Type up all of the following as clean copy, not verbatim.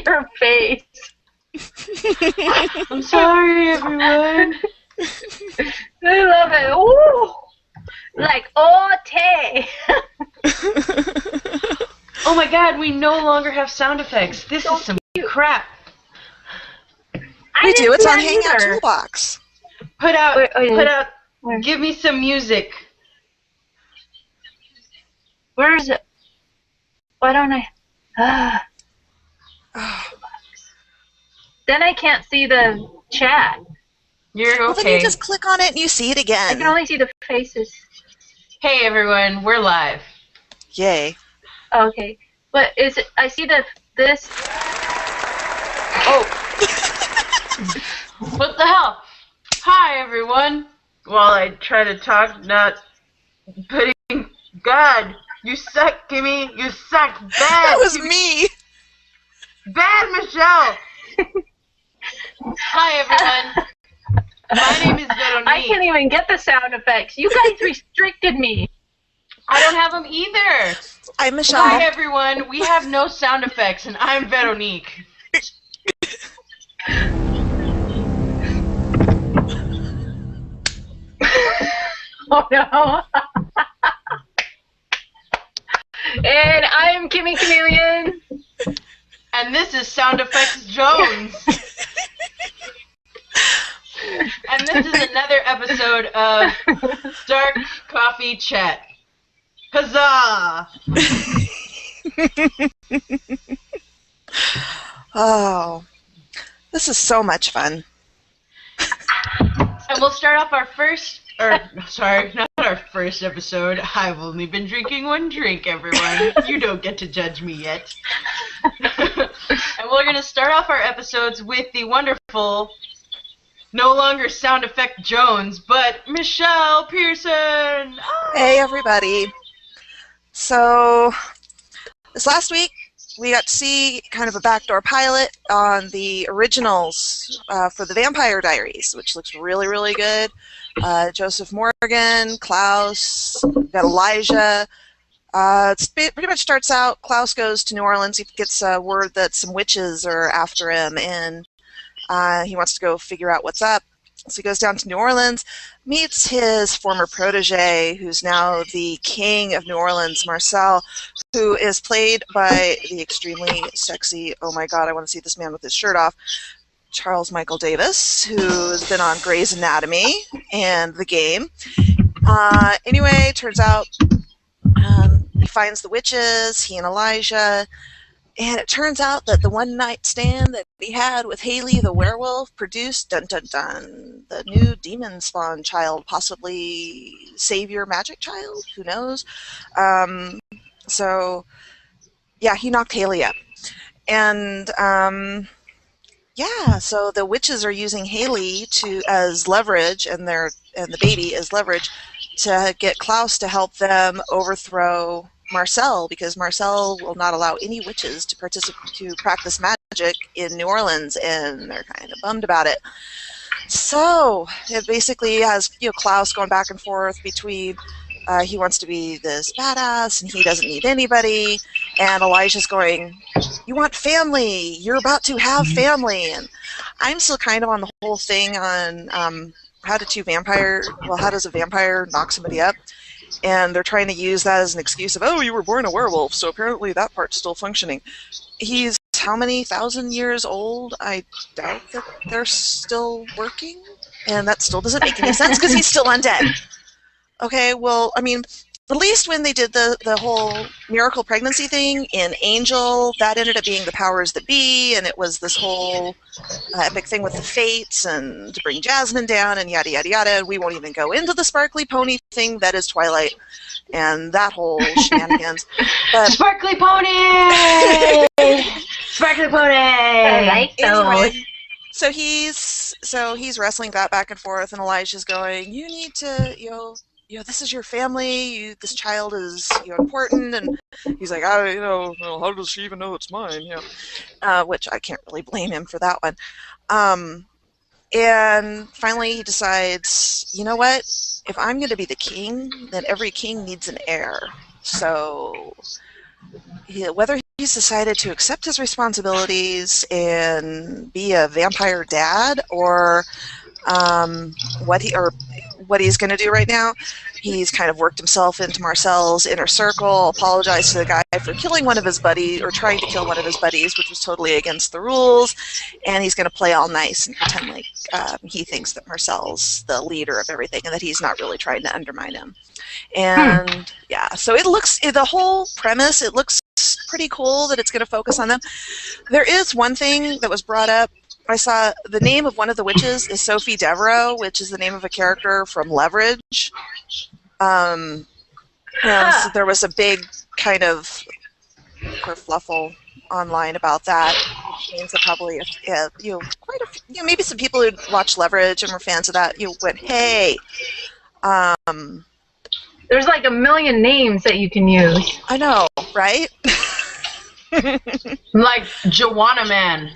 your face. I'm sorry, everyone. I love it. Ooh. Like, te. Oh my god, we no longer have sound effects. This is some crap. We do. It's on Hangout Toolbox. Put out. Give me some music. Where is it? Why don't I? Then I can't see the chat. You're okay. Well, then you just click on it and you see it again. I can only see the faces. Hey everyone, we're live. Yay. Okay, but is it? I see this. Oh. What the hell? Hi everyone. While I try to talk, not putting. God, you suck, Kimmie. You suck bad. That was me. Bad, Michelle. Hi everyone. My name is Veronique. I can't even get the sound effects. You guys restricted me. I don't have them either. I'm Michelle. Hi everyone. We have no sound effects, and I'm Veronique. Oh no. And I'm Kimmie Chameleon. And this is Sound Effects Jones. And this is another episode of Dark Coffee Chat. Huzzah! Oh, this is so much fun. And we'll start off our first, sorry, not our first episode. I've only been drinking one drink, everyone. You don't get to judge me yet. And we're going to start off our episodes with the wonderful, no longer Sound Effect Jones, but Michelle Pearson. Oh. Hey, everybody. So, this last week, we got to see kind of a backdoor pilot on the originals for the Vampire Diaries, which looks really, really good. Joseph Morgan, Klaus, we've got Elijah. It pretty much starts out, Klaus goes to New Orleans. He gets word that some witches are after him, and he wants to go figure out what's up. So he goes down to New Orleans, meets his former protege, who's now the king of New Orleans, Marcel, who is played by the extremely sexy, oh my god, I want to see this man with his shirt off, Charles Michael Davis, who's been on Grey's Anatomy and The Game. Anyway, turns out he finds the witches, he and Elijah, and it turns out that the one-night stand that he had with Haley the werewolf produced, dun-dun-dun, the new demon spawn child, possibly savior magic child, who knows? So, yeah, he knocked Haley up. And, yeah, so the witches are using Haley as leverage, and the baby as leverage, to get Klaus to help them overthrow Marcel, because Marcel will not allow any witches to practice magic in New Orleans, and they're kind of bummed about it. So it basically has Klaus going back and forth between he wants to be this badass and he doesn't need anybody, and Elijah's going, you want family, you're about to have family. And I'm still kind of on the whole thing on how does a vampire knock somebody up? And they're trying to use that as an excuse of, oh, you were born a werewolf, so apparently that part's still functioning. He's how many thousand years old? I doubt that they're still working, and that still doesn't make any sense because he's still undead. Okay, well, I mean, at least when they did the whole miracle pregnancy thing in Angel, that ended up being the powers that be, and it was this whole epic thing with the fates and to bring Jasmine down and yada yada yada. We won't even go into the sparkly pony thing that is Twilight and that whole shenanigans. But Sparkly pony! Sparkly pony! I like those. Anyway, so he's wrestling that back and forth, and Elijah's going, you need to, this is your family. This child is, important. And he's like, how does she even know it's mine? Which I can't really blame him for that one. And finally, he decides, you know what? If I'm going to be the king, then every king needs an heir. So whether he's decided to accept his responsibilities and be a vampire dad, or what he's going to do right now. He's kind of worked himself into Marcel's inner circle, apologized to the guy for killing one of his buddies, or trying to kill one of his buddies, which was totally against the rules, and he's going to play all nice and pretend like he thinks that Marcel's the leader of everything and that he's not really trying to undermine him. And yeah, so the whole premise, it looks pretty cool that it's going to focus on them. There is one thing that was brought up. I saw the name of one of the witches is Sophie Devereaux, which is the name of a character from Leverage. And so there was a big kind of kerfluffle online about that, which means that probably quite a few, maybe some people who watch Leverage and were fans of that, went, hey. There's like a million names that you can use. I know, right? Like Joanna Man.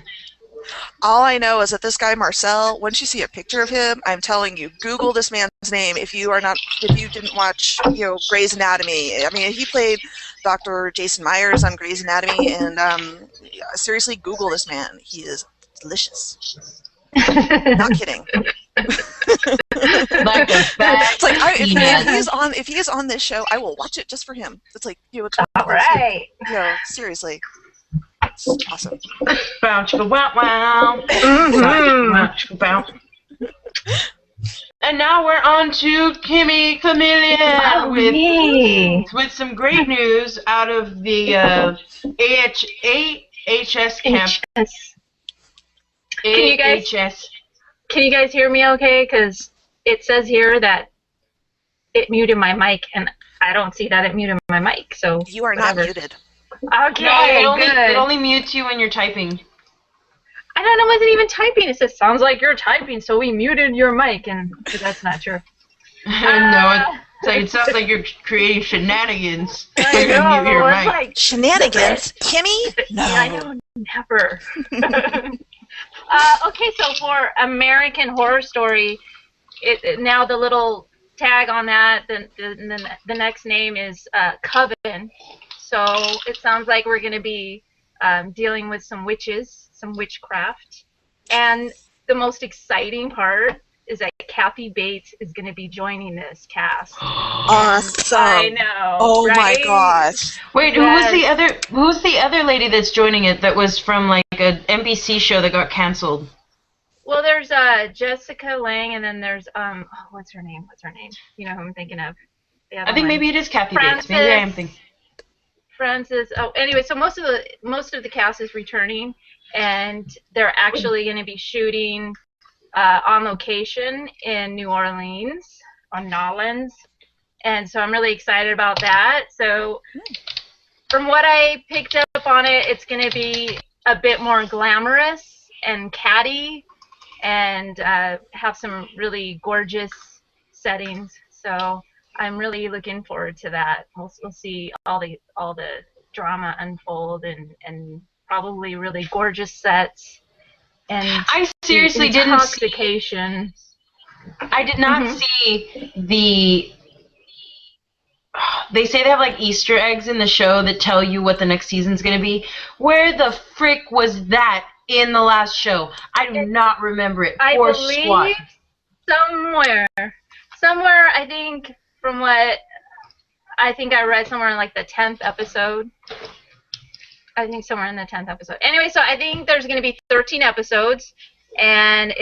All I know is that this guy Marcel, once you see a picture of him, I'm telling you, Google this man's name if you didn't watch, Grey's Anatomy. I mean, he played Dr. Jason Myers on Grey's Anatomy, and seriously, Google this man. He is delicious. Not kidding. Like a fat it's like if he is on this show, I will watch it just for him. It's like it's all right. Seriously. It's awesome. Bounce wow wow. And now we're on to Kimmie Chameleon with some great news out of the AHS camp. Can you guys hear me okay? Because it says here that it muted my mic, and I don't see that it muted my mic. So you are not muted. Okay, no, good. It only mutes you when you're typing. I wasn't even typing. It says, sounds like you're typing, so we muted your mic, but that's not true. No, it sounds like you're creating shenanigans. I know, mute your mic. Like, shenanigans? Kimmie? No. I know, never. Okay, so for American Horror Story, now the little tag on that, the next name is Coven. So it sounds like we're going to be dealing with some witches, some witchcraft. And the most exciting part is that Kathy Bates is going to be joining this cast. Awesome. I know. Oh right? my gosh. Wait, who's the other lady that's joining it that was from like a NBC show that got canceled? Well, there's Jessica Lange, and then there's what's her name? You know who I'm thinking of? I think maybe it is Kathy Bates. Maybe I am thinking. Francis. Oh, anyway, so most of the cast is returning, and they're actually going to be shooting on location in New Orleans, on Nolens, and so I'm really excited about that. So from what I picked up on it, it's going to be a bit more glamorous and catty, and have some really gorgeous settings. So I'm really looking forward to that. We'll see all the drama unfold, and probably really gorgeous sets. And I seriously didn't intoxication. I did not see the. They say they have like Easter eggs in the show that tell you what the next season's gonna be. Where the frick was that in the last show? I do not remember it. I or believe squat. somewhere. I think from what I read somewhere in like the 10th episode. I think somewhere in the 10th episode. Anyway, so I think there's going to be 13 episodes, and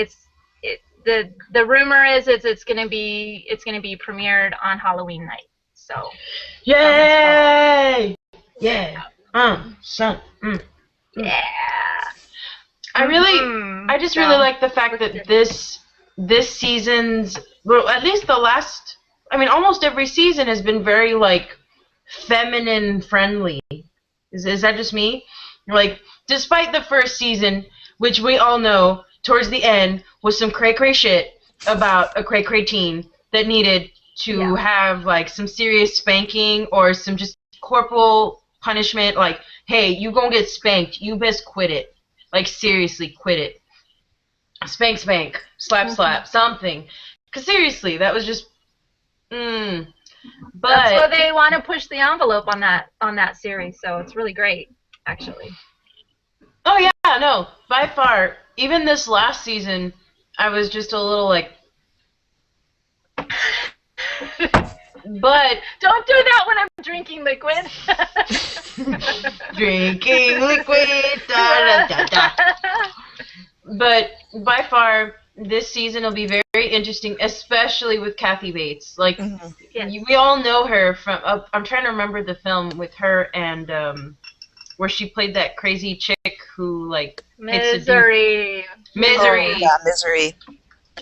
the rumor is it's going to be premiered on Halloween night. So yay! Yeah. Yeah. I just really like the fact that this season's, well, at least the last, almost every season has been very like feminine friendly. Is that just me? Like, despite the first season, which we all know towards the end was some cray-cray shit about a cray-cray teen that needed to have like some serious spanking or some just corporal punishment, like, hey, you gonna get spanked, you best quit it. Like, seriously, quit it. Spank, slap, something. Because seriously, that was just, That's why they want to push the envelope on that series. So it's really great, actually. Oh yeah, no, by far. Even this last season, I was just a little like. But don't do that when I'm drinking liquid. Drinking liquid, da da da da. But by far, this season will be very interesting, especially with Kathy Bates. Like, yes. we all know her from. I'm trying to remember the film with her and where she played that crazy chick who like Misery. Misery. Oh, yeah, Misery.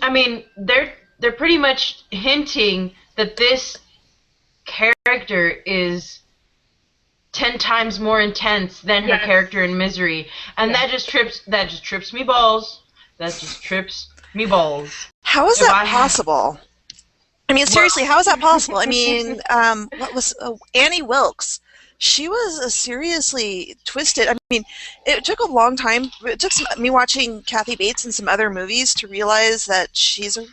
I mean, they're pretty much hinting that this character is 10 times more intense than her character in Misery, and that just trips me balls. That just trips me balls. How is that possible? I mean, seriously, how is that possible? I mean, what was Annie Wilkes? She was seriously twisted. I mean, it took a long time. It took me watching Kathy Bates in some other movies to realize that she's a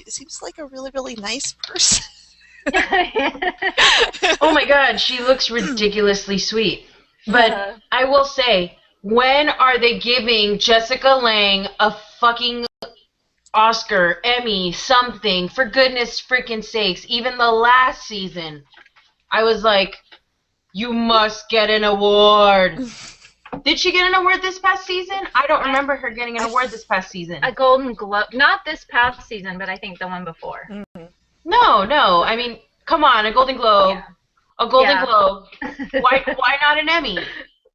seems like a really, really nice person. Oh my God, she looks ridiculously sweet. But I will say, when are they giving Jessica Lange a fucking Oscar, Emmy, something? For goodness freaking sakes. Even the last season, I was like, you must get an award. Did she get an award this past season? I don't remember her getting an award this past season. A Golden Globe. Not this past season, but I think the one before. Mm-hmm. No. I mean, come on, a Golden Globe. Yeah. A Golden Globe. Why not an Emmy?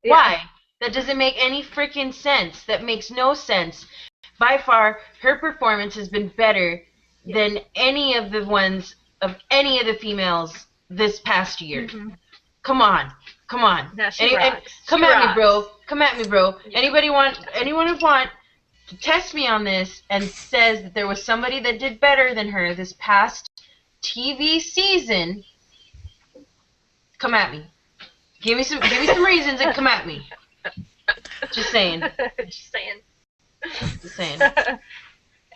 Yeah. Why? That doesn't make any freaking sense. That makes no sense. By far, her performance has been better than any of the ones of any of the females this past year. Mm-hmm. Come on. No, she rocks. Come at me, bro. Yeah. Anyone who want to test me on this and says that there was somebody that did better than her this past TV season, come at me. Give me some reasons and come at me. Just saying.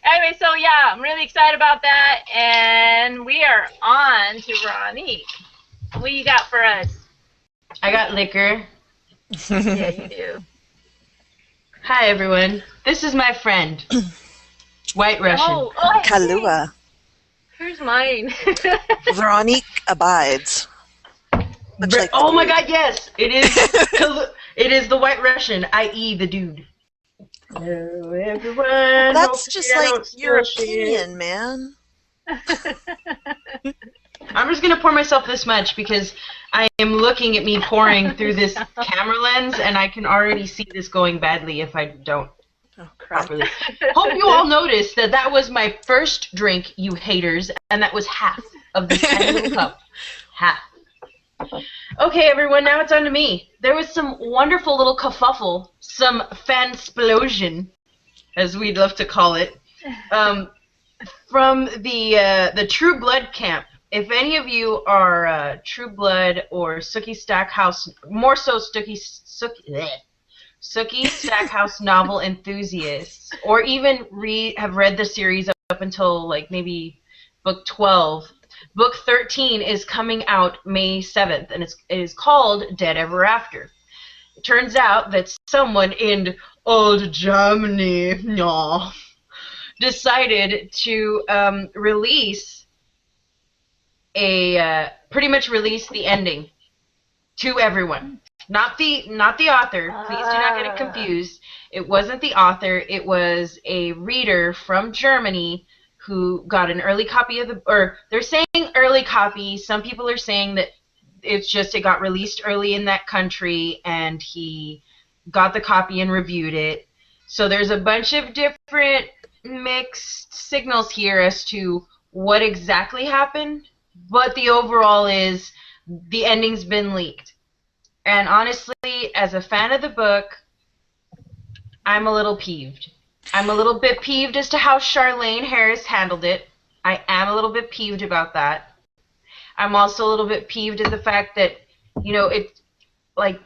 Anyway, so yeah, I'm really excited about that, and we are on to Veronique. What you got for us? I got liquor. Yeah, you do. Hi, everyone. This is my friend, White Russian. Oh, Kahlua. Here's mine. Veronique abides. Oh my God, yes, it is. It is the White Russian, i.e., the dude. Hello, everyone. That's just like your opinion, man. I'm just going to pour myself this much because I am looking at me pouring through this camera lens, and I can already see this going badly if I don't properly. Hope you all noticed that was my first drink, you haters, and that was half of this tiny little cup. Half. Okay, everyone, now it's on to me. There was some wonderful little kerfuffle, some fansplosion, as we'd love to call it, from the True Blood camp. If any of you are True Blood or Sookie Stackhouse, more so Sookie Stackhouse novel enthusiasts, or even have read the series up until like maybe book 12, book 13 is coming out May 7th, and it is called Dead Ever After. It turns out that someone in old Germany decided to release pretty much release the ending to everyone. Not the author. Please do not get it confused. It wasn't the author. It was a reader from Germany who got an early copy of or they're saying early copy. Some people are saying that it's just it got released early in that country and he got the copy and reviewed it. So there's a bunch of different mixed signals here as to what exactly happened, but the overall is the ending's been leaked. And honestly, as a fan of the book, I'm a little peeved. I'm a little bit peeved as to how Charlaine Harris handled it. I am a little bit peeved about that. I'm also a little bit peeved at the fact that, it's like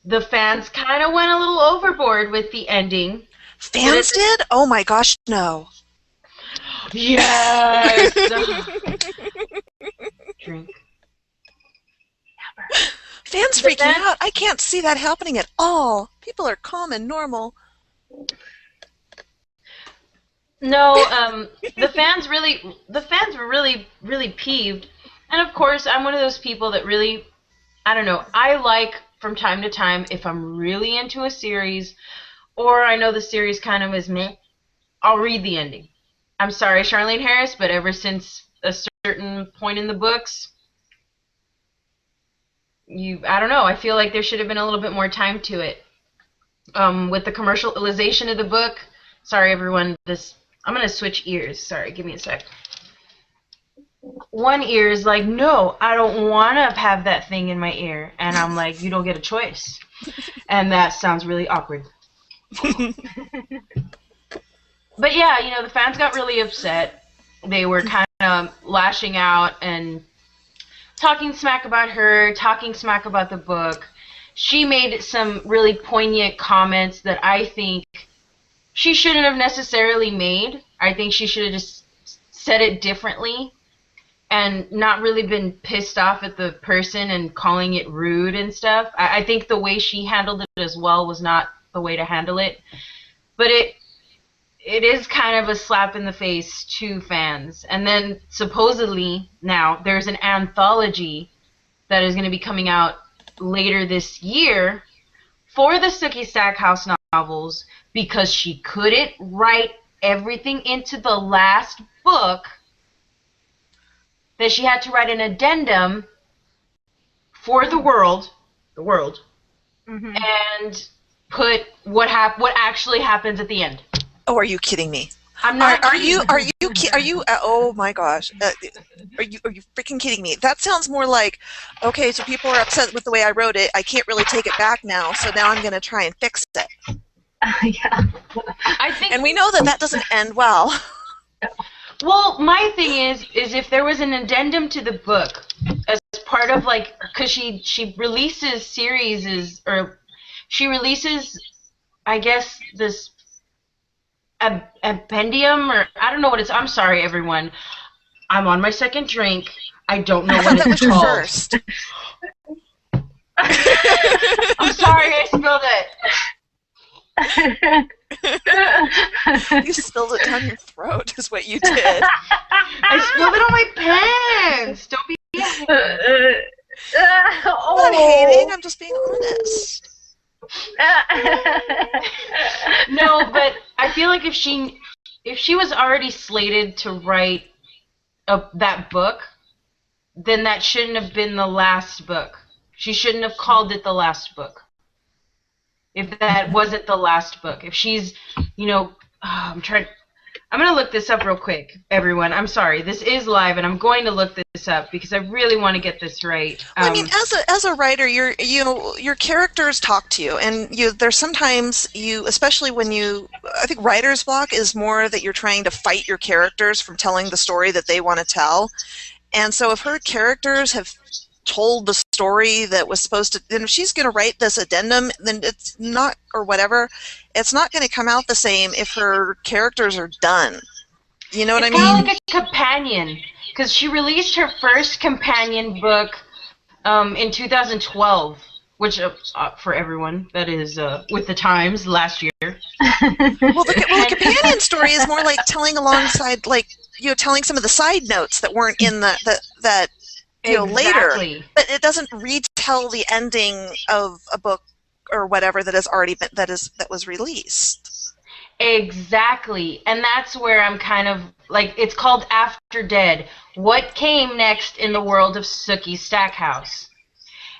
the fans kind of went a little overboard with the ending. Fans did? Oh my gosh, no. Yes! Drink. Fans freaking out. I can't see that happening at all. People are calm and normal. No, the fans were really peeved. And of course, I'm one of those people that really, I don't know, I like from time to time, if I'm really into a series, or I know the series kind of is meh, I'll read the ending. I'm sorry, Charlene Harris, but ever since a certain point in the books, I don't know, I feel like there should have been a little bit more time to it. With the commercialization of the book, sorry everyone, I'm going to switch ears. Sorry, give me a sec. One ear is like, no, I don't want to have that thing in my ear. And I'm like, you don't get a choice. And that sounds really awkward. But yeah, the fans got really upset. They were kind of lashing out and talking smack about her, talking smack about the book. She made some really poignant comments that I think she shouldn't have necessarily made. I think she should have just said it differently and not really been pissed off at the person and calling it rude and stuff. I think the way she handled it as well was not the way to handle it. But it is kind of a slap in the face to fans. And then supposedly now there's an anthology that is going to be coming out later this year for the Sookie Stackhouse novels because she couldn't write everything into the last book, that she had to write an addendum for the world, Mm-hmm. and put what actually happens at the end. Oh, are you kidding me? I'm not. Are you? Oh my gosh! Are you freaking kidding me? That sounds more like, okay, so people are upset with the way I wrote it. I can't really take it back now, so now I'm going to try and fix it. Yeah. I think, and we know that doesn't end well. Well, my thing is if there was an addendum to the book as part of because she releases I guess this appendium, or I don't know what it's. I'm sorry, everyone. I'm on my second drink. I don't know what that was it's your called. first. I'm sorry, I spilled it. You spilled it down your throat is what you did. I spilled it on my pants. Don't be I'm not hating, I'm just being honest. No, but I feel like if she was already slated to write that book, then that shouldn't have been the last book. She shouldn't have called it the last book. If that wasn't the last book. If she's, I'm going to look this up real quick, everyone. I'm sorry. This is live, and I'm going to look this up because I really want to get this right. Well, I mean, as a writer, your characters talk to you, and there's sometimes especially when I think writer's block is more that you're trying to fight your characters from telling the story that they want to tell. And so if her characters have told the story that was supposed to, then if she's going to write this addendum, then it's not, or whatever, it's not going to come out the same if her characters are done. You know what I mean? It's kind of like a companion, because she released her first companion book in 2012, which, for everyone, that is with the times last year. Well, the companion story is more like telling alongside, telling some of the side notes that weren't in that Exactly. later, but it doesn't retell the ending of a book or whatever that has already been that was released. Exactly, and that's where I'm kind of it's called After Dead. What came next in the world of Sookie Stackhouse?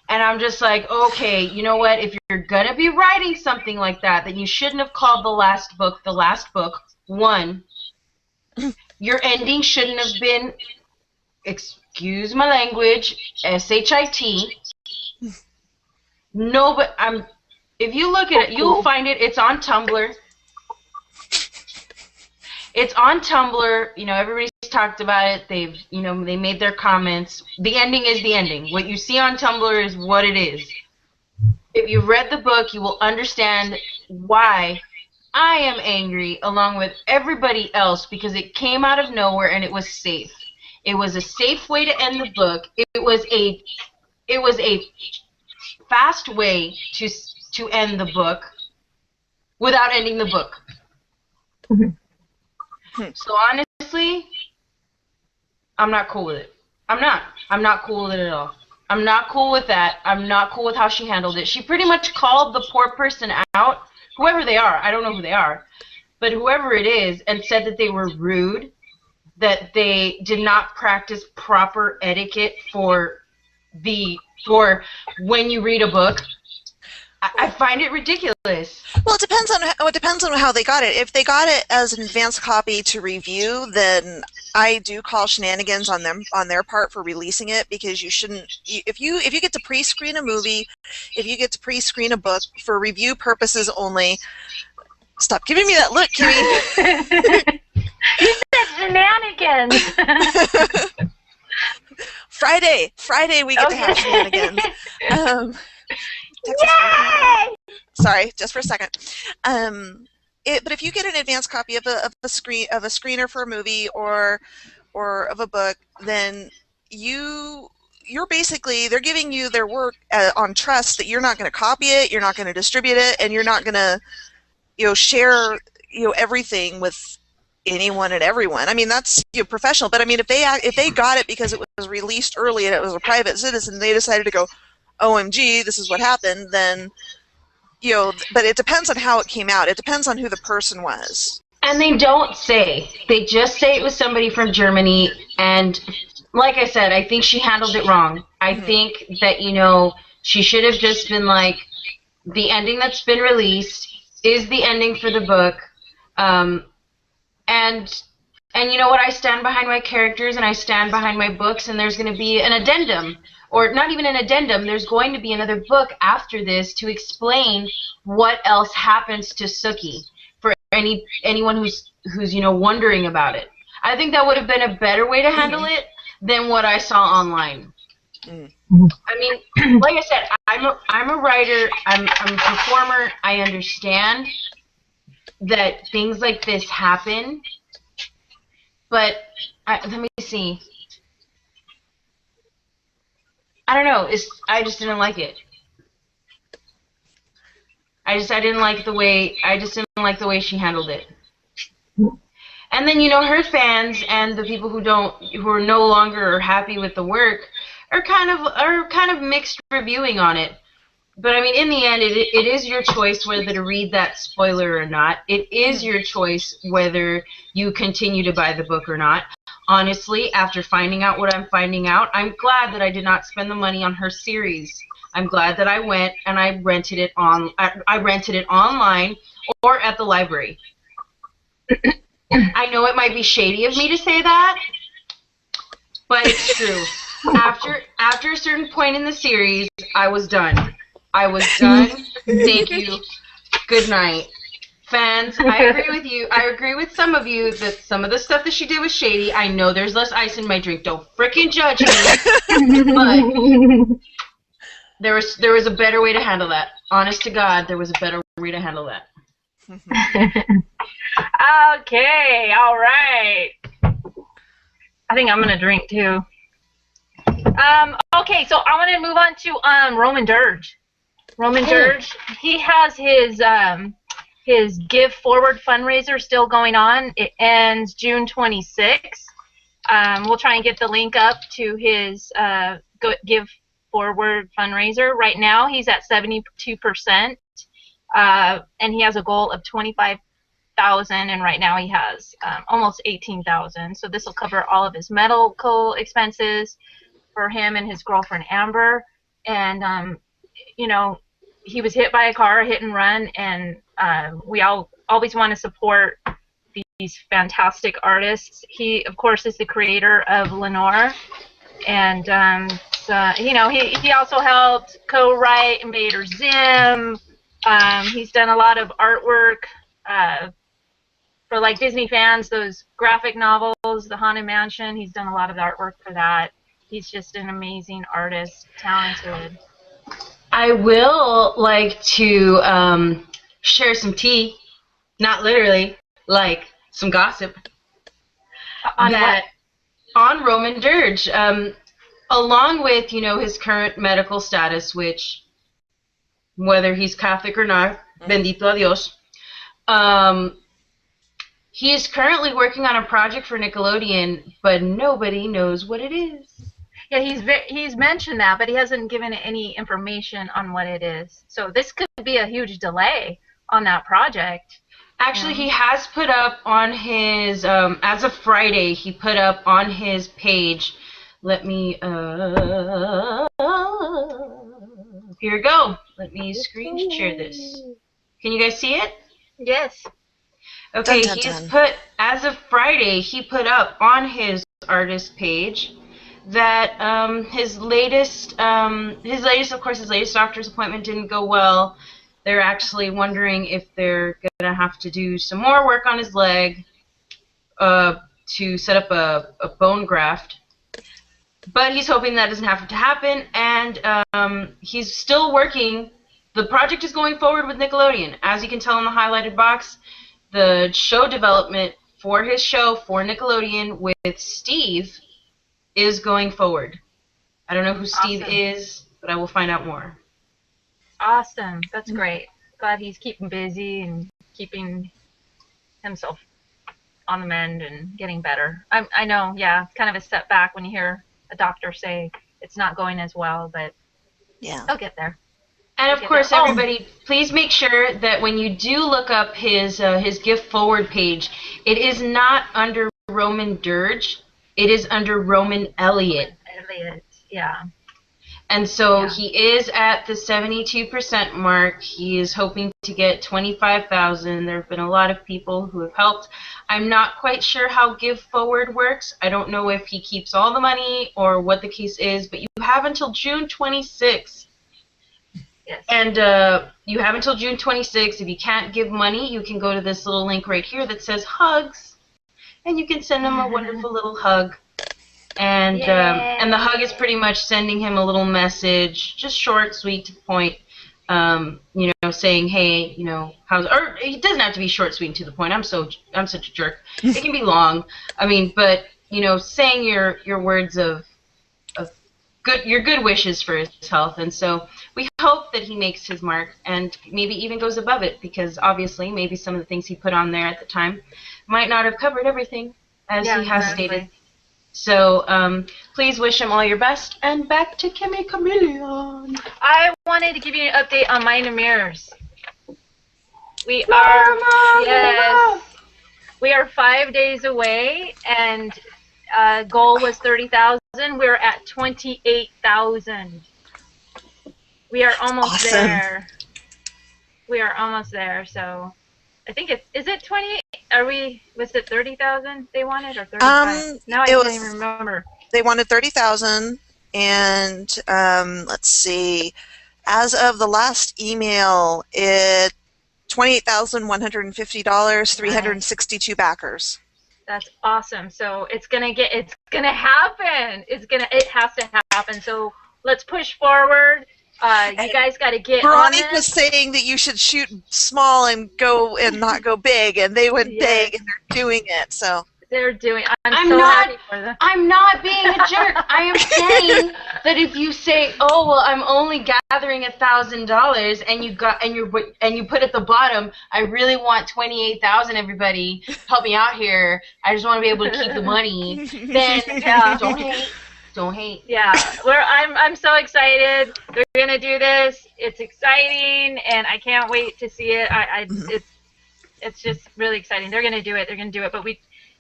And I'm just like, okay, you know what? If you're gonna be writing something like that, then you shouldn't have called the last book the last book. One, your ending shouldn't have been. Excuse my language, S-H-I-T. No, but if you look at it, you'll find it. It's on Tumblr. It's on Tumblr. Everybody's talked about it. They made their comments. The ending is the ending. What you see on Tumblr is what it is. If you've read the book, you will understand why I am angry along with everybody else, because it came out of nowhere and it was safe. It was a safe way to end the book. It was a fast way to end the book without ending the book. So honestly, I'm not cool with it. I'm not cool with it at all. I'm not cool with that. I'm not cool with how she handled it. She pretty much called the poor person out, whoever they are. I don't know who they are, but whoever it is, and said that they were rude, that they did not practice proper etiquette for when you read a book. I find it ridiculous. Well, it depends on how they got it. If they got it as an advanced copy to review, then I do call shenanigans on their part for releasing it, because you shouldn't. If you get to pre-screen a movie, if you get to pre-screen a book for review purposes only, stop giving me that look, Kimmie. You said shenanigans. Friday we get to have shenanigans. Yay! Sorry, just for a second. But if you get an advanced copy of a screener for a movie or of a book, then you're basically, they're giving you their work on trust that you're not going to copy it, you're not going to distribute it, and you're not going to share everything with anyone and everyone. I mean, that's professional. But I mean, if they got it because it was released early and it was a private citizen, they decided to go, OMG, this is what happened, then, but it depends on how it came out. It depends on who the person was. And they don't say. They just say it was somebody from Germany, and like I said, I think she handled it wrong. I think that, she should have just been like, the ending that's been released is the ending for the book, and you know what, I stand behind my characters and I stand behind my books, and there's going to be an addendum. Or not even an addendum, there's going to be another book after this to explain what else happens to Sookie for anyone who's wondering about it. I think that would have been a better way to handle it than what I saw online. I mean, like I said, I'm a writer, I'm a performer, I understand that things like this happen, but let me see. I don't know. I just didn't like it. I didn't like the way she handled it. And then her fans and the people who are no longer happy with the work are kind of mixed reviewing on it. But I mean, in the end, it is your choice whether to read that spoiler or not. It is your choice whether you continue to buy the book or not. Honestly, after finding out what I'm finding out, I'm glad that I did not spend the money on her series. I'm glad that I went and I rented it online or at the library. I know it might be shady of me to say that, but it's true. After a certain point in the series, I was done. Thank you. Good night. Fans, I agree with you. I agree with some of you that some of the stuff that she did was shady. I know there's less ice in my drink. Don't frickin' judge me. But there was a better way to handle that. Honest to God, there was a better way to handle that. Okay, all right. I think I'm gonna drink too. Okay, so I want to move on to Roman Dirge. Roman Dirge, he has his Give Forward fundraiser still going on. It ends June 26th. We'll try and get the link up to his Give Forward fundraiser. Right now, he's at 72%, and he has a goal of 25,000, and right now he has almost 18,000. So this will cover all of his medical expenses for him and his girlfriend Amber. And he was hit by a car, hit and run, and we always want to support these fantastic artists. He, of course, is the creator of Lenore, and he also helped co-write Invader Zim. He's done a lot of artwork for like Disney fans, those graphic novels, The Haunted Mansion. He's done a lot of the artwork for that. He's just an amazing artist, talented. I will like to share some tea, not literally, like some gossip. On Roman Dirge, along with his current medical status, which whether he's Catholic or not. Bendito a Dios. He is currently working on a project for Nickelodeon, but nobody knows what it is. Yeah, he's mentioned that, but he hasn't given any information on what it is. So this could be a huge delay on that project. Actually, he has put up on his, as of Friday, he put up on his page, let me, here we go. Let me screen share this. Can you guys see it? Yes. Okay, Dun, dun, he's dun. put, as of Friday, he put up on his artist page that his latest, of course, his latest doctor's appointment didn't go well. They're actually wondering if they're going to have to do some more work on his leg to set up a bone graft. But he's hoping that doesn't have to happen, and he's still working. The project is going forward with Nickelodeon. As you can tell in the highlighted box, the show development for his show for Nickelodeon with Steve is going forward. I don't know who Steve is, but I will find out more. Awesome. That's great. Glad he's keeping busy and keeping himself on the mend and getting better. I know, yeah, it's kind of a step back when you hear a doctor say it's not going as well, but Yeah. he'll get there. And of course, everybody, please make sure that when you do look up his Gift Forward page, it is not under Roman Dirge. It is under Roman Elliott. Elliott, yeah. And so he is at the 72% mark. He is hoping to get 25,000. There have been a lot of people who have helped. I'm not quite sure how Give Forward works. I don't know if he keeps all the money or what the case is, but you have until June 26th. Yes. And you have until June 26th. If you can't give money, you can go to this little link right here that says hugs, and you can send him a wonderful little hug. And the hug is pretty much sending him a little message, just short, sweet, to the point. You know, saying, hey, you know, how's, or it doesn't have to be short, sweet, and to the point. I'm such a jerk. It can be long. I mean, but you know, saying your words of your good wishes for his health. And so we hope that he makes his mark and maybe even goes above it, because obviously maybe some of the things he put on there at the time might not have covered everything, as he has stated. So please wish him all your best. And back to Kimmie Chameleon. I wanted to give you an update on Mind and Mirrors. We are we are 5 days away, and goal was 30,000. We're at 28,000. We are almost there. We are almost there. So I think is it 28? Was it 30,000 they wanted, or 35? Now I can't even remember. They wanted 30,000, and let's see. As of the last email, it $28,150, 362 backers. That's awesome. So it's gonna happen. It has to happen. So let's push forward. You guys got to get Veronique on was saying that you should shoot small and go and not go big, and they went big, and they're doing it. So they're doing. I'm so happy for them. I'm not being a jerk. I am saying that if you say, "Oh well, I'm only gathering $1,000," and you put at the bottom, "I really want 28,000. Everybody, help me out here. I just want to be able to keep the money." Then don't hate. Yeah, I'm so excited. They're gonna do this. It's exciting, and I can't wait to see it. It's just really exciting. They're gonna do it. But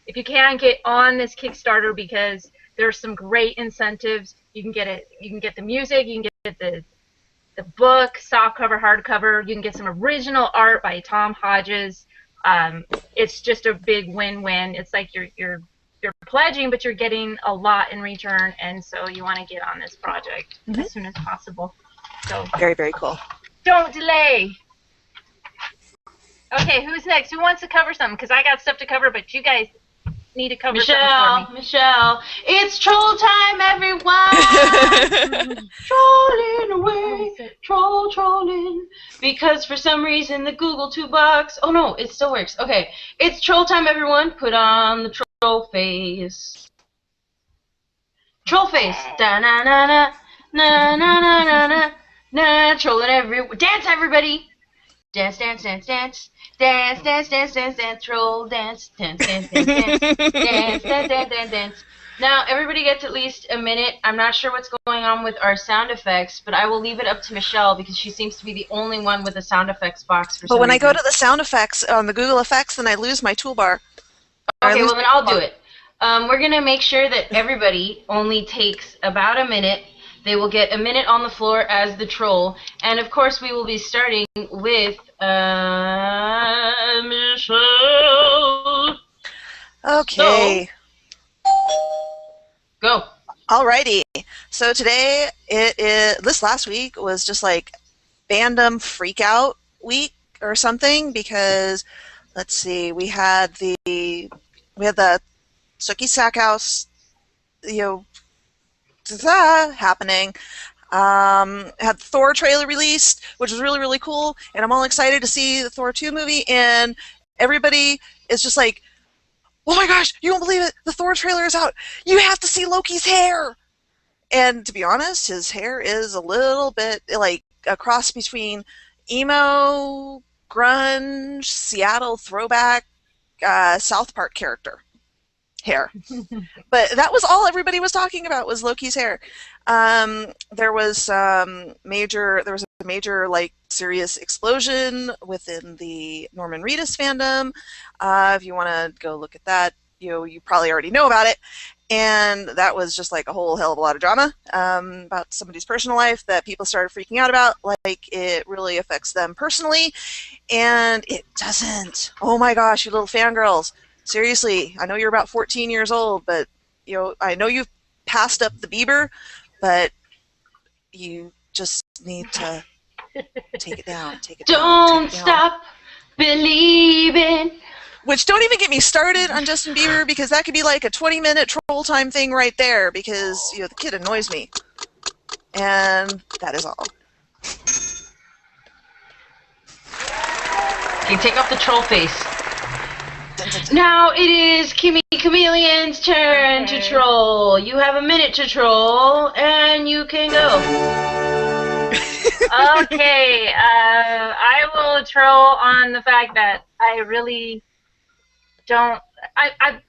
if you can get on this Kickstarter, because there's some great incentives. You can get it. You can get the music. You can get the book, softcover, hardcover. You can get some original art by Tom Hodges. It's just a big win-win. It's like you're pledging, but you're getting a lot in return, and so you want to get on this project as soon as possible. So very, very cool. Don't delay. Okay, who's next? Who wants to cover something? Because I got stuff to cover, but you guys need to cover something for me. Michelle, it's troll time, everyone! Trolling away, trolling. Because for some reason the Google 2 box. Oh no, it still works. Okay, it's troll time, everyone. Put on the troll face. Troll face. Da na na na na na na na na Trolling dance, everybody. Dance, dance, dance, dance. Dance, dance, dance, dance, dance. Troll dance. Dance, dance, dance, dance. Dance, dance, dance, dance, dance. Now, everybody gets at least a minute. I'm not sure what's going on with our sound effects, but I will leave it up to Michelle because she seems to be the only one with a sound effects box for some But when reason. I go to the sound effects on the Google Effects, then I lose my toolbar. Okay, well then I'll do it. We're going to make sure that everybody only takes about a minute. They will get a minute on the floor as the troll. And of course we will be starting with Michelle. Okay. So, go. Alrighty. So today this last week was just like fandom freak out week or something because let's see, we had the Sookie Stackhouse, happening. Had the Thor trailer released, which was really, really cool, and I'm all excited to see the Thor 2 movie, and everybody is just like, oh my gosh, you won't believe it, the Thor trailer is out, you have to see Loki's hair! And to be honest, his hair is a little bit like a cross between emo, grunge, Seattle throwback, South Park character hair. But that was all everybody was talking about was Loki's hair. There was a major like serious explosion within the Norman Reedus fandom. If you want to go look at that, you probably already know about it. And that was just like a whole hell of a lot of drama about somebody's personal life that people started freaking out about, like it really affects them personally, and it doesn't. Oh my gosh, you little fangirls. Seriously, I know you're about 14 years old, but I know you've passed up the Bieber, but you just need to take it down. Don't stop believing. Which, don't even get me started on Justin Bieber, because that could be like a 20-minute troll time thing right there, because the kid annoys me. And that is all. Okay, take off the troll face. Now it is Kimmie Chameleon's turn to troll. You have a minute to troll, and you can go. Okay, I will troll on the fact that I really don't. I've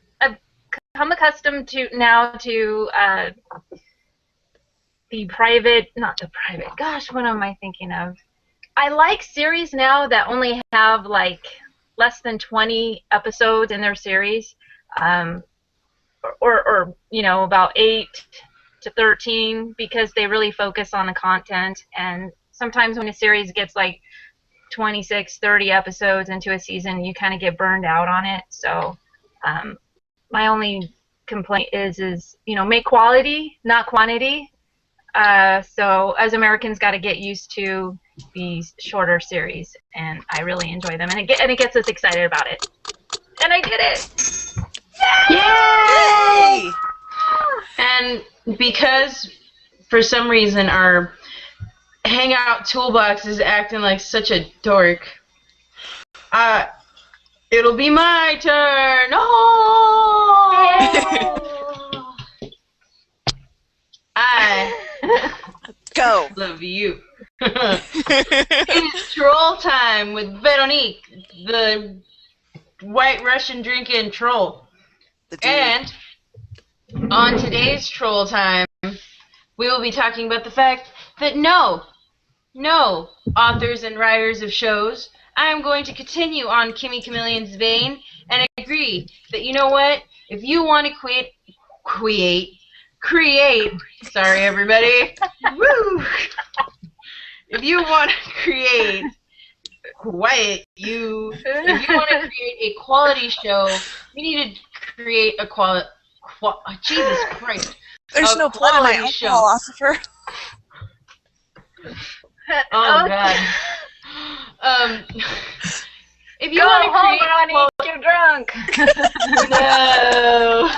become accustomed to the private, not the private. Gosh, what am I thinking of? I like series now that only have like less than 20 episodes in their series, or about 8 to 13, because they really focus on the content. And sometimes when a series gets like 26, 30 episodes into a season, you kind of get burned out on it. So my only complaint is make quality, not quantity. So as Americans, got to get used to these shorter series, and I really enjoy them, and it gets us excited about it. And I did it! Yay! And because for some reason our Hangout toolbox is acting like such a dork, it'll be my turn. Oh! I Go. love you. It is troll time with Veronique, the white Russian drinking troll. And on today's troll time, we will be talking about the fact that no authors and writers of shows, I am going to continue on Kimmie Chameleon's vein and agree that, you know what, if you want to create, sorry everybody, woo! If you want to create, if you want to create a quality show, you need to create a Jesus Christ. There's no blood in my alcohol, officer. Oh God. If you want to create, you're drunk. No.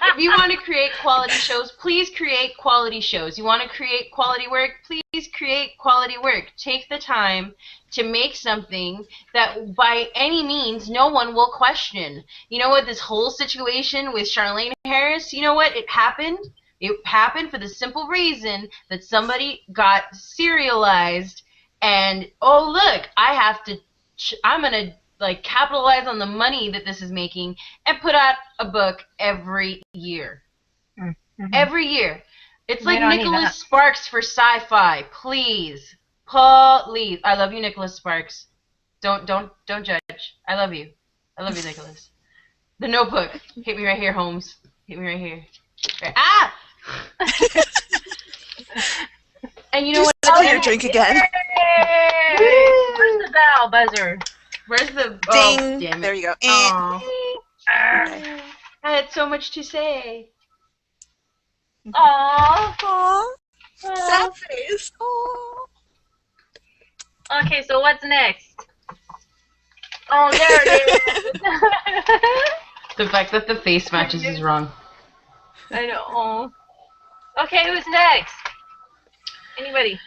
If you want to create quality shows, please create quality shows. You want to create quality work, please create quality work. Take the time to make something that by any means no one will question. You know what, this whole situation with Charlene Harris, you know what, it happened It happened for the simple reason that somebody got serialized, and oh look, I'm gonna like capitalize on the money that this is making and put out a book every year. Mm-hmm. Every year. It's We like don't need Nicholas that. Sparks for sci-fi. Please. Please. I love you, Nicholas Sparks. Don't judge. I love you. I love you, Nicholas. The Notebook. Hit me right here, Holmes. Hit me right here. Right. Ah! And you know what? Spill your drink again. Yay! Where's the bell buzzer? Where's the... Ding. Oh, damn it. There you go. Aw. Okay. I had so much to say. Aww. Aw. Sad face. Aw. Okay, so what's next? Oh, there it is. The fact that the face matches is wrong. I know. Okay, who's next? Anybody?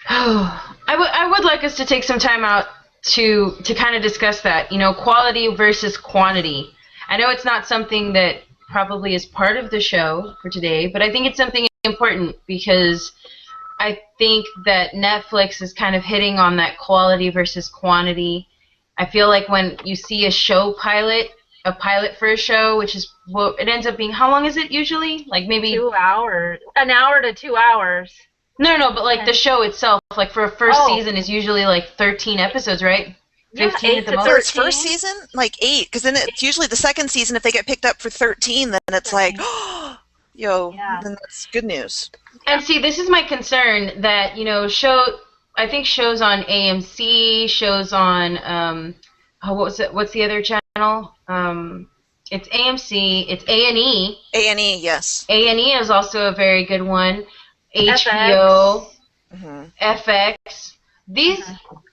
I would like us to take some time out to kind of discuss that, quality versus quantity. I know it's not something that probably is part of the show for today, but I think it's something important because I think that Netflix is kind of hitting on that quality versus quantity. I feel like when you see a pilot for a show, which is what it ends up being, how long is it usually? Like maybe 2 hours. An hour to 2 hours. No, but like the show itself, like for a first season is usually like 13 episodes, right? Yeah, 15 8 at the to most. For its 13. first season, like 8, because then it's usually the second season. If they get picked up for 13, then it's like, Yeah. then that's good news. And see, this is my concern that, I think shows on AMC, shows on, what's the other channel? It's AMC, it's A&E. A&E, yes. A&E is also a very good one. HBO, FX. These,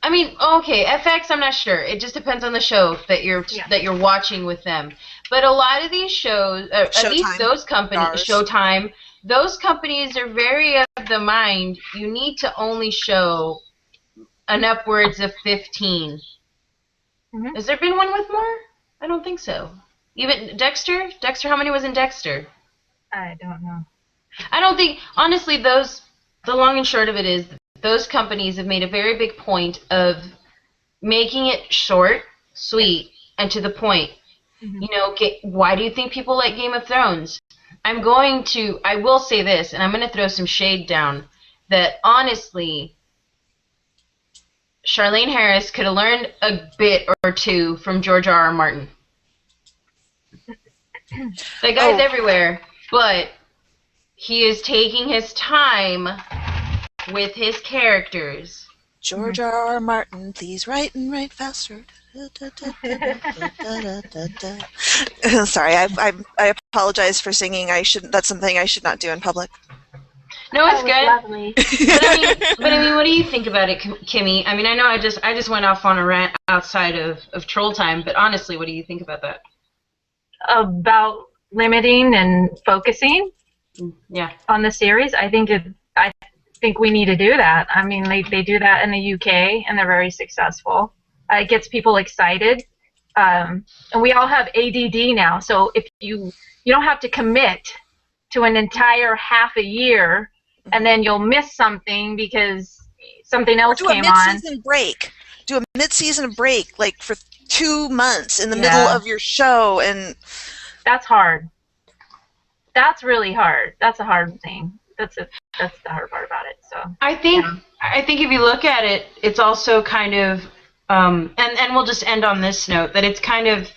I mean, okay, FX, I'm not sure. It just depends on the show that you're watching with them. But a lot of these shows, at least those companies, Showtime, those companies are very of the mind, you need to only show an upwards of 15. Mm-hmm. Has there been one with more? I don't think so. Even Dexter? Dexter, how many was in Dexter? I don't know. I don't think, honestly, the long and short of it is, those companies have made a very big point of making it short, sweet, and to the point. Mm-hmm. Why do you think people like Game of Thrones? I will say this, and I'm going to throw some shade down, that honestly, Charlaine Harris could have learned a bit or two from George R. R. Martin. The guy's everywhere, but he is taking his time with his characters. George R. R. Martin, please write and write faster. Sorry, I apologize for singing. That's something I should not do in public. No, it's good. Lovely. But I mean, what do you think about it, Kimmie? I mean, I know I just went off on a rant outside of Troll Time, but honestly, what do you think about that? About limiting and focusing on the series, I think we need to do that. I mean, they do that in the UK, and they're very successful. It gets people excited, and we all have ADD now. So if you don't have to commit to an entire half a year, and then you'll miss something because something else came on. Do a mid-season break, like for 2 months in the middle of your show, and that's hard. That's really hard. That's a hard thing. That's the hard part about it. So I think if you look at it, it's also kind of and we'll just end on this note that it's kind of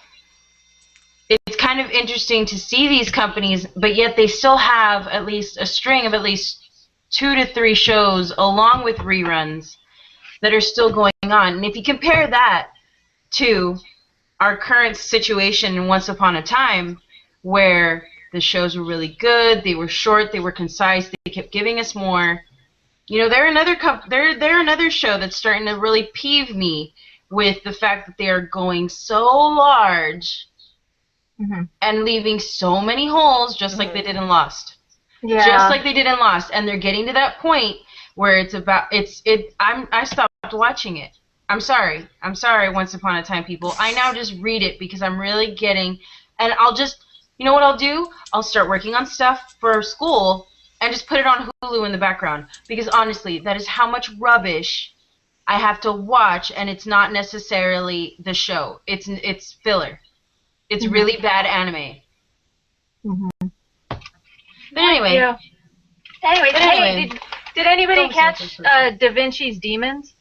interesting to see these companies, but yet they still have at least a string of at least 2 to 3 shows along with reruns that are still going on. And if you compare that to our current situation in Once Upon a Time, where the shows were really good, they were short, they were concise, they kept giving us more. They're another show that's starting to really peeve me with the fact that they are going so large and leaving so many holes, just like they did in Lost. Yeah. Just like they did in Lost, and they're getting to that point where I stopped watching it. I'm sorry, Once Upon a Time people. I now just read it because I'm really getting, and you know what I'll do? I'll start working on stuff for school and just put it on Hulu in the background. Because honestly, that is how much rubbish I have to watch, and it's not necessarily the show. It's filler. It's really bad anime. Mm-hmm. But anyway. Yeah. Hey, did anybody catch Da Vinci's Demons?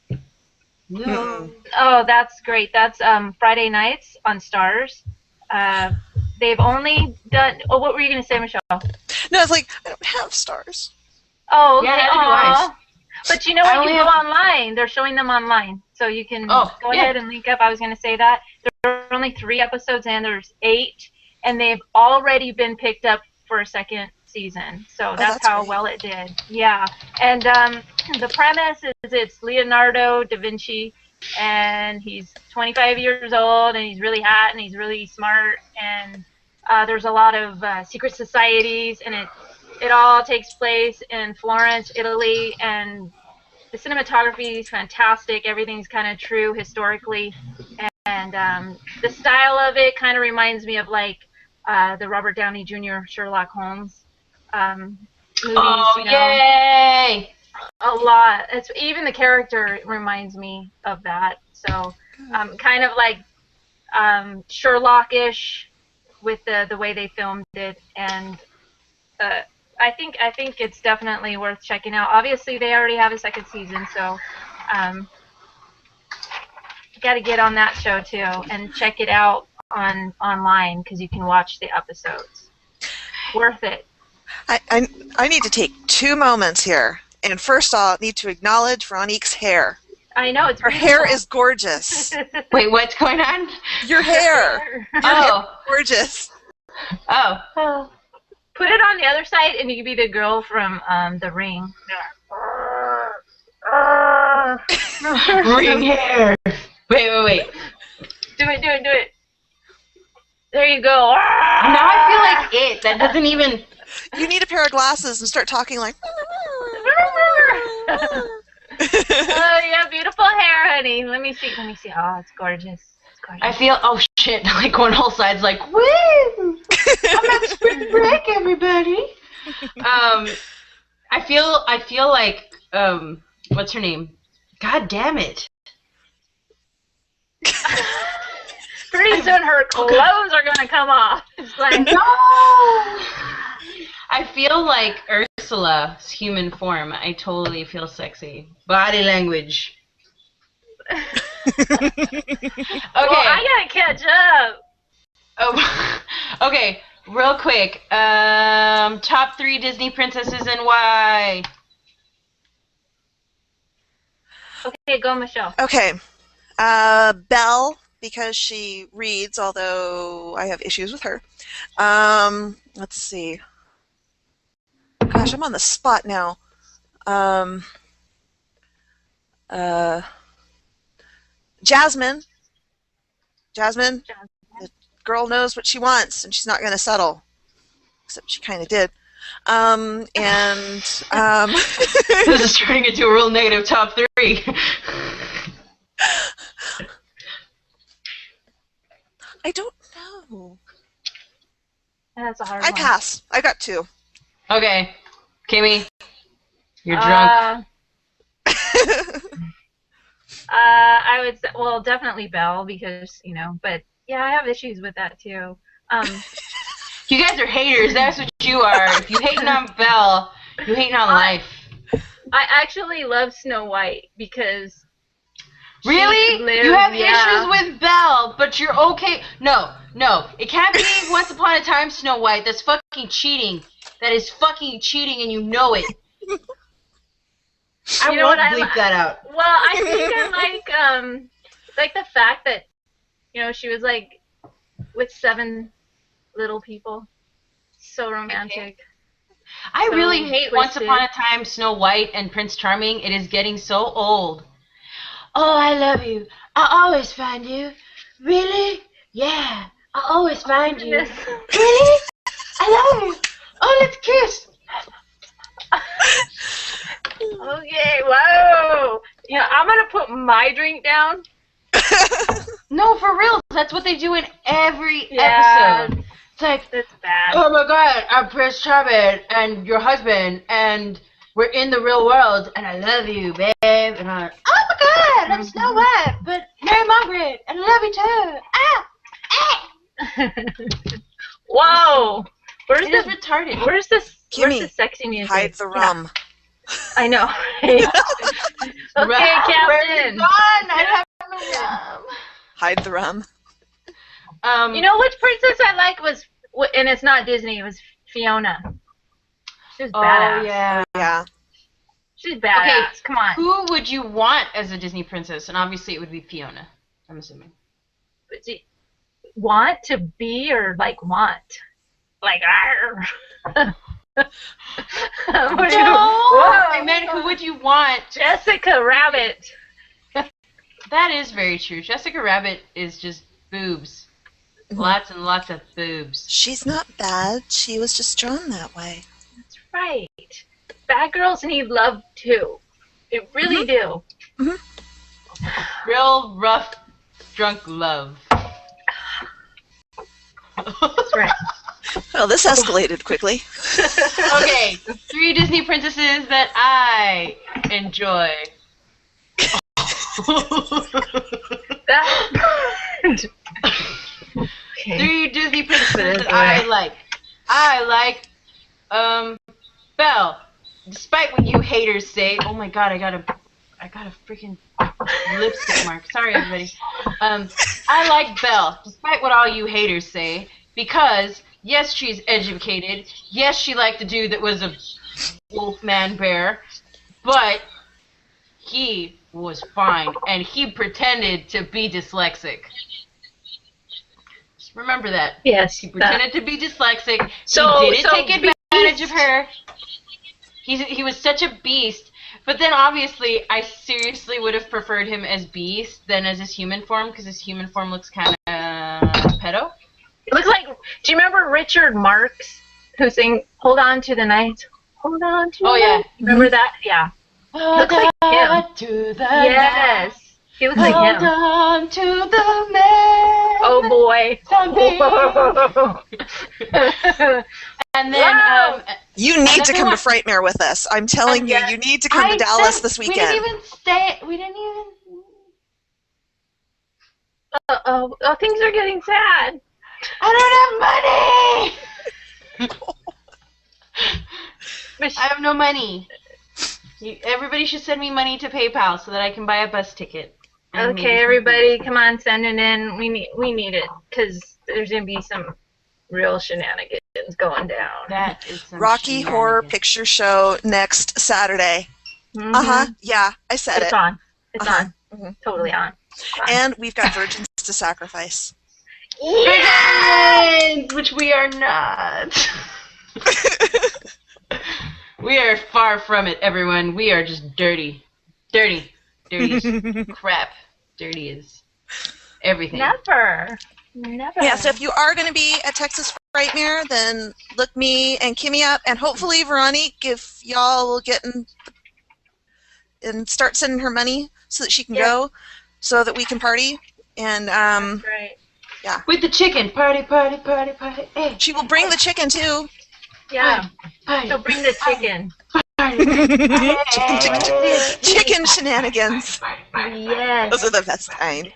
No. Mm. Oh, that's great. That's Friday nights on Stars. They've only done. Oh, what were you gonna say, Michelle? No, it's like I don't have Stars. Oh, Yeah, okay. neither do I. Aw. But you know what? You go online. They're showing them online, so you can go ahead and link up. I was gonna say that there are only 3 episodes, and there's 8, and they've already been picked up for a second season. So that's how great. well it did. Yeah, and the premise is it's Leonardo da Vinci, and he's 25 years old, and he's really hot, and he's really smart, and there's a lot of secret societies, and it all takes place in Florence, Italy, and the cinematography is fantastic. Everything's kind of true historically, and the style of it kind of reminds me of like the Robert Downey Jr. Sherlock Holmes movies. Oh, yay! A lot. It's even the character reminds me of that. So kind of like Sherlock-ish with the way they filmed it, and I think it's definitely worth checking out. Obviously, they already have a second season, so you got to get on that show too and check it out online because you can watch the episodes. Worth it. I need to take 2 moments here, and first I'll need to acknowledge Veronique's hair. I know it's her hair is gorgeous. Wait, what's going on? Your hair. Your hair is gorgeous. Oh. Put it on the other side, and you can be the girl from The Ring. Ring hair. Wait. Do it. There you go. Now I feel like that doesn't even... You need a pair of glasses and start talking like... Oh, yeah, beautiful hair, honey. Let me see. Oh, it's gorgeous. I feel, oh shit, like one whole side's like, woo! I'm at spring break, everybody. I feel like, what's her name? God damn it. Pretty soon her clothes are gonna come off. It's like, no! I feel like Ursula's human form. I totally feel sexy. Body language. Okay. Well, I gotta catch up. Oh, okay. Real quick. Top 3 Disney princesses and why? Okay, go, Michelle. Okay. Belle, because she reads, although I have issues with her. Let's see. Gosh, I'm on the spot now. Jasmine. The girl knows what she wants, and she's not going to settle. Except she kind of did. This is turning into a real negative top 3. I don't know. That's a hard I one. pass. I got 2. Okay. Kimmie, you're drunk. I would say, well, definitely Belle because, but yeah, I have issues with that too. You guys are haters. That's what you are. If you hating on Belle, you hating on life. I actually love Snow White because really? You have issues with Belle, but you're okay. No. It can't be Once Upon a Time Snow White. That's fucking cheating. That is fucking cheating, and you know it. I won't bleep that out. Well, I think I like the fact that, she was like with 7 little people. So romantic. Okay. I really hate Once Upon a Time Snow White and Prince Charming. It is getting so old. Oh, I love you. I'll always find you. Really? Yeah. I'll always find you. Really? I love you. Oh, let's kiss. Okay, whoa. I'm going to put my drink down. No, for real. That's what they do in every episode. It's like, That's bad. oh my god, I'm Prince Charming and your husband and we're in the real world and I love you, babe. And I'm like, oh my god, I'm Snow White, but Mary Margaret, and I love you too. Whoa! Where's It is the retarded. Where's this? Where's Kimmie, the sexy music? Hide the rum. I know. Okay, Where's Captain. it gone? I have no rum. Hide the rum. You know which princess I like was, and it's not Disney. It was Fiona. She was badass. Oh yeah. Yeah. She's badass. Come on. Who would you want as a Disney princess? And obviously it would be Fiona, I'm assuming. Want to be or like want? Like, arr. I meant who would you want? Jessica Rabbit. That is very true. Jessica Rabbit is just boobs. Lots and lots of boobs. She's not bad. She was just drawn that way. That's right. Bad girls need love too. They really do. Real rough, drunk love. That's right. Well, this escalated quickly. Okay, 3 Disney princesses that I enjoy. That's good. Okay. 3 Disney princesses that I like. I like, Belle. Despite what you haters say, oh my god, I got a freaking lipstick mark. Sorry, everybody. I like Belle, despite what all you haters say, because yes, she's educated. Yes, she liked the dude that was a wolf man bear, but he was fine, and he pretended to be dyslexic. Just remember that. Yes. He pretended to be dyslexic. So- He didn't so take advantage of her. He was such a beast. But then obviously, I seriously would have preferred him as Beast than as his human form, because his human form looks kind of pedo. It looks like. Do you remember Richard Marx, who sang "Hold On to the Night"? Hold on to. Oh, the yeah. night. Remember that? Yeah. Hold like him. on to the Yes. He looks like Hold him. on to the man. Oh boy. And then, Wow. You need to Another come one. to Frightmare with us. I'm telling you, you need to come to Dallas this weekend. We didn't even stay. We didn't even. Oh, things are getting sad. I don't have money. I have no money. Everybody should send me money to PayPal so that I can buy a bus ticket. And maybe Okay, some everybody, come on, send it in. We need it because there's gonna be some real shenanigans going down. That is some Rocky Horror shenanigans. Picture Show next Saturday. Mhm. Yeah, I said It's it. on. It's Uh-huh. on. Mhm. Totally on. And we've got virgins to sacrifice. Yes! Which we are not. We are far from it, everyone. We are just dirty. Dirty. Dirty as crap. Dirty as everything. Never. Yeah, so if you are going to be at Texas Frightmare, then look me and Kimmie up, and hopefully Veronique, if y'all will get in and start sending her money so that she can go, so that we can party. And Right. With the chicken. Party, party, party, party. Hey. she will bring the chicken too. Yeah. Party, So bring the chicken. party, Chicken shenanigans. Yes. Those are the best kind.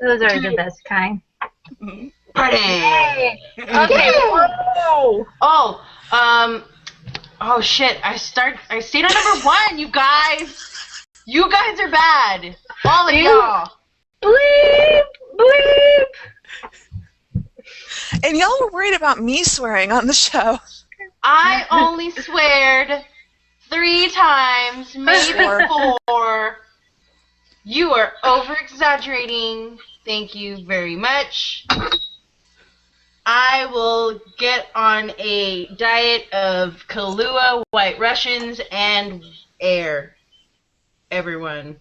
Those are the best kind. party. Hey. Okay. Whoa. Oh, oh shit! I stayed on number 1. You guys are bad. All of y'all. Bleep. Bleep. And y'all were worried about me swearing on the show. I only sweared 3 times, maybe 4. You are over-exaggerating. Thank you very much. I will get on a diet of Kahlua, White Russians, and air. Everyone.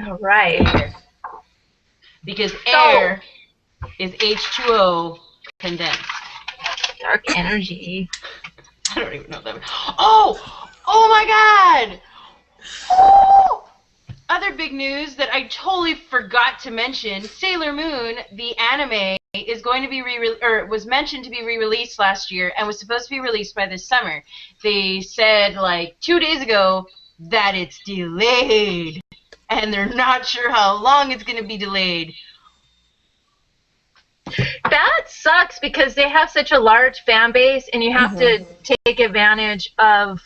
All right. Air. Because air is H2O condensed. Dark energy. I don't even know that. Oh my god! Oh! Other big news that I totally forgot to mention, Sailor Moon, the anime, is going to be was mentioned to be re-released last year and was supposed to be released by this summer. They said like 2 days ago that it's delayed, and they're not sure how long it's going to be delayed. That sucks because they have such a large fan base, and you have to take advantage of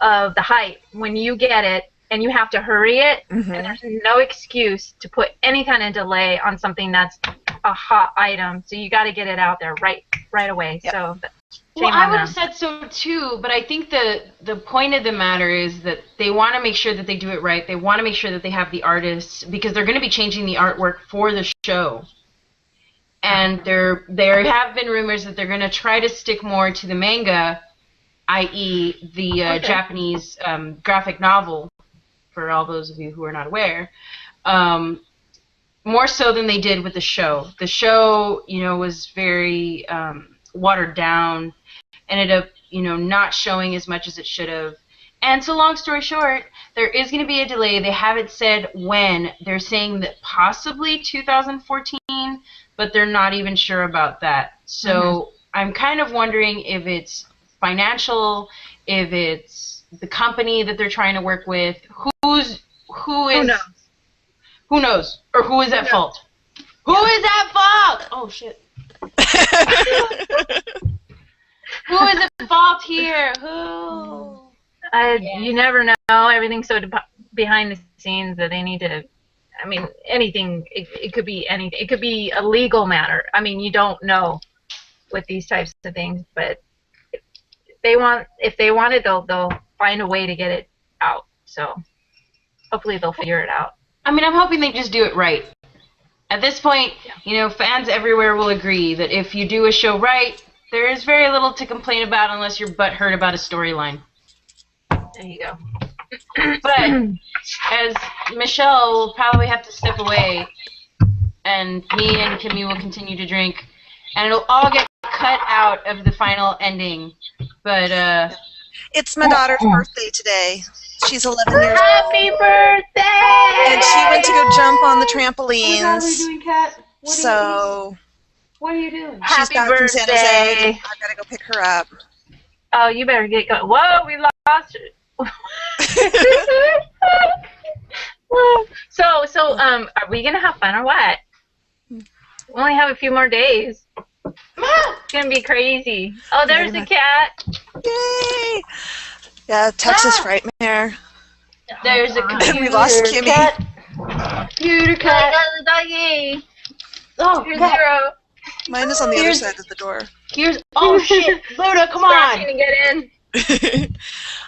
the hype when you get it, and you have to hurry it. And there's no excuse to put any kind of delay on something that's a hot item. So you got to get it out there right away. Yep. So. Well, I would have said so too, but I think the point of the matter is that they want to make sure that they do it right. They want to make sure that they have the artists, because they're going to be changing the artwork for the show. And there have been rumors that they're going to try to stick more to the manga, i.e. the Japanese graphic novel, for all those of you who are not aware, more so than they did with the show. The show, was very watered down, ended up, not showing as much as it should have. And so long story short, there is going to be a delay. They haven't said when. They're saying that possibly 2014, but they're not even sure about that. So I'm kind of wondering if it's financial, if it's the company that they're trying to work with, who knows, or who is at fault. Who is at fault? Oh shit. Who is at fault here? Who? You never know. Everything's so behind the scenes that they need to. I mean, anything. It could be anything. It could be a legal matter. I mean, you don't know with these types of things, but if they want it, they'll find a way to get it out. So hopefully they'll figure it out. I mean, I'm hoping they just do it right. At this point, fans everywhere will agree that if you do a show right, there is very little to complain about unless you're butthurt about a storyline. There you go. But as Michelle will probably have to step away, and me and Kimmie will continue to drink, and it'll all get cut out of the final ending. But it's my daughter's birthday today. She's 11 years old. Happy birthday! And she went to go jump on the trampolines. What are you doing, Kat? What are you doing? She's Happy back birthday. from San Jose. I've got to go pick her up. Oh, you better get going. Whoa, we lost her. So, are we gonna have fun or what? We only have a few more days. It's gonna be crazy. Oh, there's the cat. Yay! Yeah, Texas Frightmare. There's a computer. We lost Kimmie. Cat. Computer cat. The doggy. Oh, Here's cat. Zero. Mine is on the other side of the door. Here's shit, Luda, come on. Scratching to get in.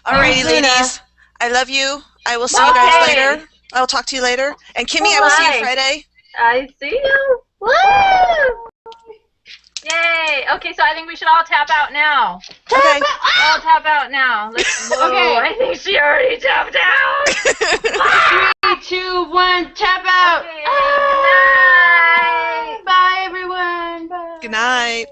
Alrighty, ladies. I love you. I will see you guys later. I will talk to you later. And Kimmie, I will see you Friday. I see you. Woo! Yay! Okay, so I think we should all tap out now. Okay. All tap out now. Let's move. Okay. I think she already tapped out. 3, 2, 1, tap out. Okay, good night. Bye, everyone. Bye. Good night.